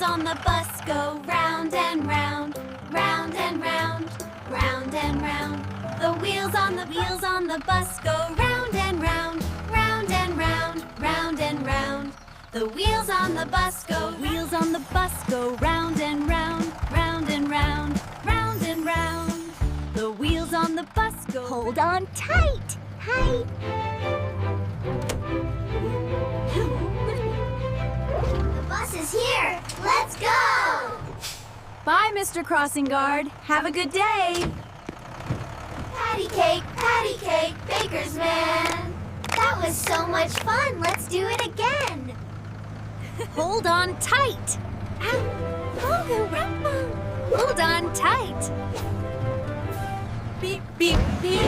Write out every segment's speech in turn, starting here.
wheels on the bus go round and round, round and round, round and round. The wheels on the bus go round and round, round and round, round and round. The wheels on the bus go round and round, round and round, round and round. The wheels on the bus go. Hold on tight. Hi. The bus is here. Let's go. Bye, Mr. Crossing Guard. Have a good day. Patty cake, baker's man. That was so much fun. Let's do it again. Hold on tight. Hold on tight. Beep, beep, beep.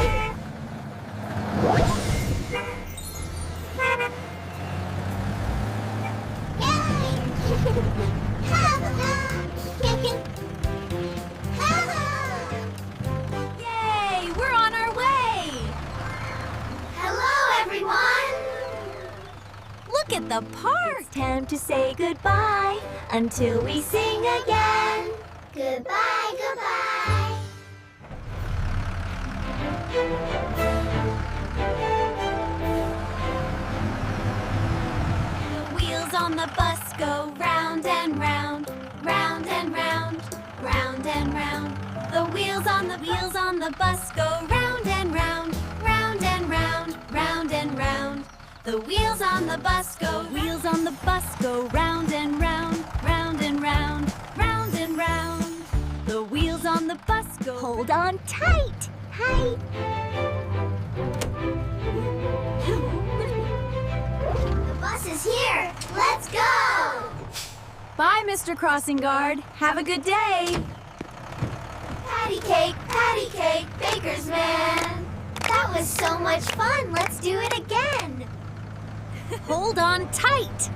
Yay! We're on our way! Hello, everyone. Look at the park! Time to say goodbye until we sing again. Goodbye, goodbye. The wheels on the bus go round and round, round and round, round and round. The wheels on the bus go round and round, round and round, round and round. The wheels on the bus go round and round, round and round, round and round. The wheels on the bus go. Hold on tight. Hi. The bus is here. Let's go. Bye, Mr. Crossing Guard. Have a good day. Patty cake, baker's man. That was so much fun. Let's do it again. Hold on tight.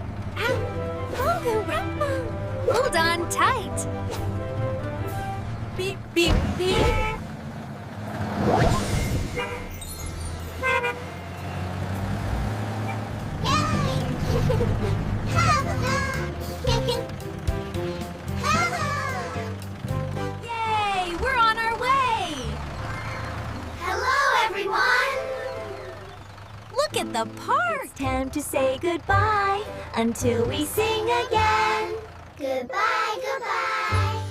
Hold on tight. Beep, beep, beep. Yay! We're on our way! Hello, everyone. Look at the park! Time to say goodbye until we sing again. Goodbye, goodbye.